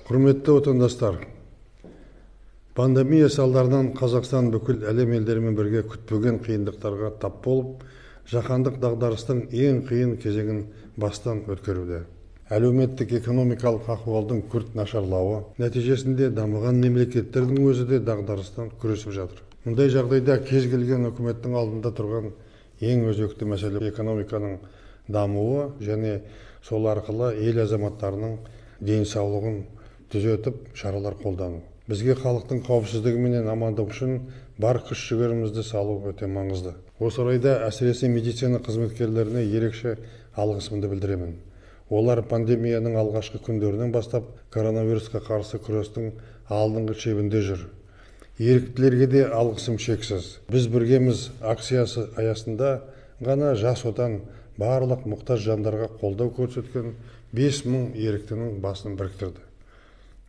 Құрметті отандастар, пандемия салдарынан Қазақстан бүкіл әлем елдерімен бірге күтпеген қиындықтарға тап болып, жаһандық дағдарыстың ең қиын кезеңін бастан өткеруде. Әлеуметтік экономикалық ахуалдың күрт нашарлауы нәтижесінде дамыған мемлекеттердің өзі де дағдарыстан күресіп жатыр. Мұндай жағдайда кез келген үкіметтің алдында тұрған ең өзекті мәселе экономиканың дамуы және сол арқылы ел азаматтарының денсаулығын түзетіп шаралар қолдану. Бізге халықтың қауіпсіздігі мен амандығы үшін бар күш-жігерімізді салу өте маңызды. Осы орайда әсіресе медицина қызметкерлеріне ерекше алғысымды білдіремін. Олар пандемияның алғашқы күндерінен бастап коронавирусқа қарсы күрестің алдыңғы шебінде жүр. Еріктілерге де алғысым шексіз. Біз біргеміз акциясы аясында ғана жас отан барлық мұқтаж жандарға қолдау көрсеткен 5000 еріктінің басын біріктірді.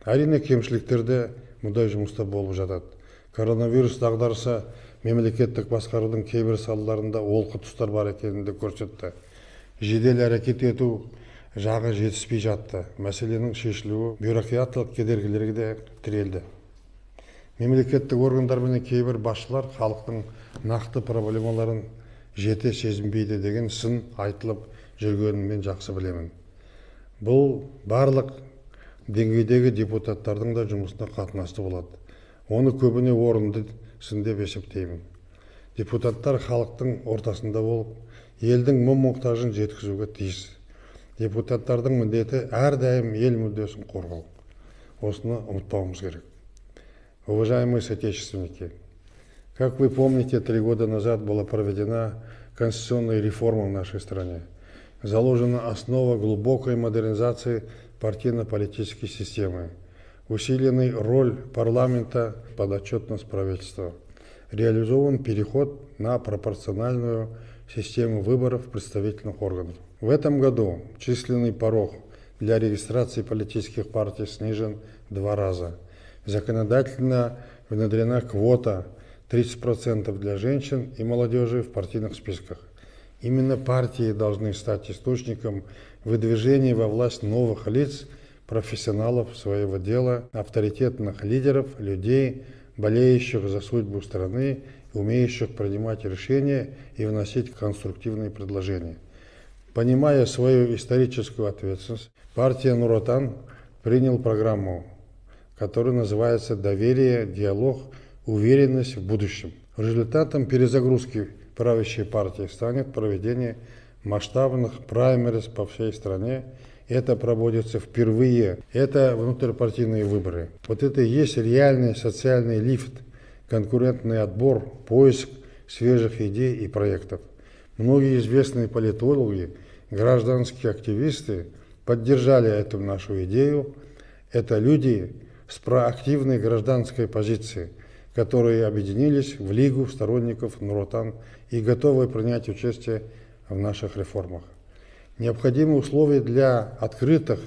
Әрине кемшіліктерде мұндай жұмыста болып жатады. Коронавирус дағдарысы мемлекеттік басқарудың кейбір салаларында олқы тұстар бар екенін көрсетті. Жедел әрекет ету жағы жетіспей жатты. Мәселенің шешілуі бюрократиялық кедергілерге де тірелді. Мемлекеттік органдар мен кейбір басшылар халықтың нақты проблемаларын жете сезінбейді деген сын айтылып жүргенін мен жақсы білемін. Бұл барлық деңгейдегі депутаттардың да жұмысына қатынасты болады. Оны көбіне орынды сын деп есептеймін. Депутаттар халықтың ортасында болып, елдің мұң-мұқтажын жеткізуге тиіс. Депутаттардың міндеті әрдайым ел мүддесін қорғау. Осыны ұмытпауымыз керек. Уважаемые соотечественники, как вы помните, 3 года назад была проведена конституционная реформа в нашей стране. Заложена основа глубокой модернизации партийно-политической системы, усиленной роль парламента, подотчетность правительства. Реализован переход на пропорциональную систему выборов представительных органов. В этом году численный порог для регистрации политических партий снижен 2 раза. Законодательно внедрена квота 30% для женщин и молодежи в партийных списках. Именно партии должны стать источником выдвижения во власть новых лиц, профессионалов своего дела, авторитетных лидеров, людей, болеющих за судьбу страны, умеющих принимать решения и вносить конструктивные предложения. Понимая свою историческую ответственность, партия Нур Отан приняла программу, которая называется «Доверие, диалог, уверенность в будущем». Результатом перезагрузки правящей партии станет проведение масштабных праймериз по всей стране. Это проводится впервые. Это внутрипартийные выборы. Вот это и есть реальный социальный лифт, конкурентный отбор, поиск свежих идей и проектов. Многие известные политологи, гражданские активисты поддержали эту нашу идею. Это люди с проактивной гражданской позицией, которые объединились в Лигу сторонников Нур Отан и готовы принять участие в наших реформах. Необходимые условия для открытых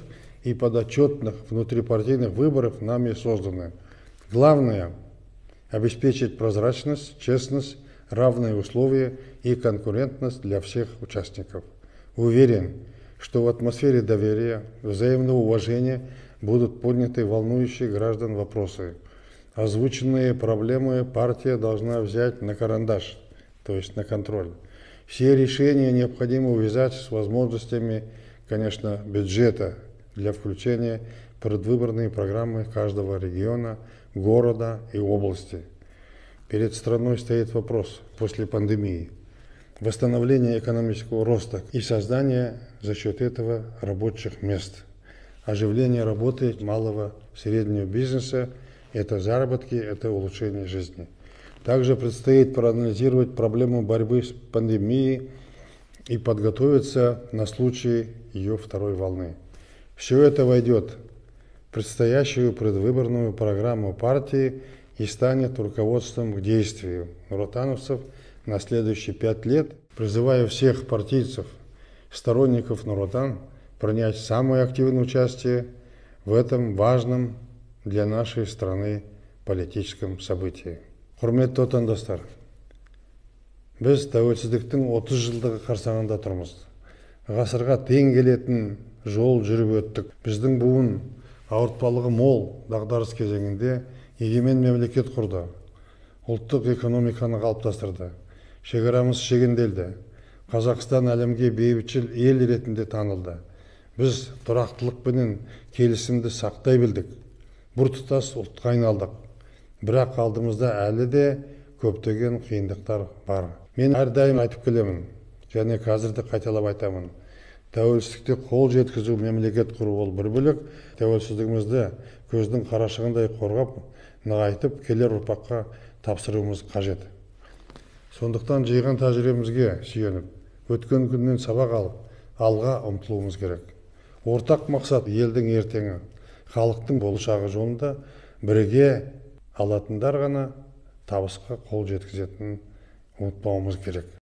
и подотчетных внутрипартийных выборов нами созданы. Главное – обеспечить прозрачность, честность, равные условия и конкурентность для всех участников. Уверен, что в атмосфере доверия, взаимного уважения будут подняты волнующие граждан вопросы. Озвученные проблемы партия должна взять на карандаш, то есть на контроль. Все решения необходимо увязать с возможностями, конечно, бюджета для включения в предвыборные программы каждого региона, города и области. Перед страной стоит вопрос после пандемии восстановления экономического роста и создания за счет этого рабочих мест. Оживление работы малого и среднего бизнеса – это заработки, это улучшение жизни. Также предстоит проанализировать проблему борьбы с пандемией и подготовиться на случай ее второй волны. Все это войдет в предстоящую предвыборную программу партии и станет руководством к действию нуротановцев на следующие 5 лет. Призываю всех партийцев, сторонников Нур Отан принять самое активное участие в этом важном для нашей страны политическом событии. Құрметті отандастар, біз тәуелсіздіктің 30 жылдығы қарсаңында тұрмыз. Ғасырға тең келетін жол жүріп өттік. Біздің буын ауыртпалығы мол дағдарыс кезеңінде егемен мемлекет құрды. Ұлттық экономиканы қалыптастырды. Шекарамыз шегенделді. Қазақстан әлемге бейбітшіл ел ретінде танылды. Біз тұрақтылық пенен келісімді сақтай білдік. Біртұтас ұлтқа айналдық. Бірақ алдымызда әлі де көптеген қиындықтар бар. Мен әрдайым айтып келемін, және қазірді қайталап айтамын. Тәуелсіздікте қол жеткізу, мемлекет құру ол бір бөлек, тәуелсіздігімізді көздің қарашығындай қорғап, нығайтып, келер ұрпаққа тапсыруымыз қажет. Сондықтан жиған тәжірибемізге сүйеніп, өткен күннен сабақ алып, алға ұмтылуымыз керек. Ортақ мақсат елдің ертеңі, халықтың болашағы жолында бірге алатындар ғана табысқа қол жеткізетінін ұмытпауымыз керек.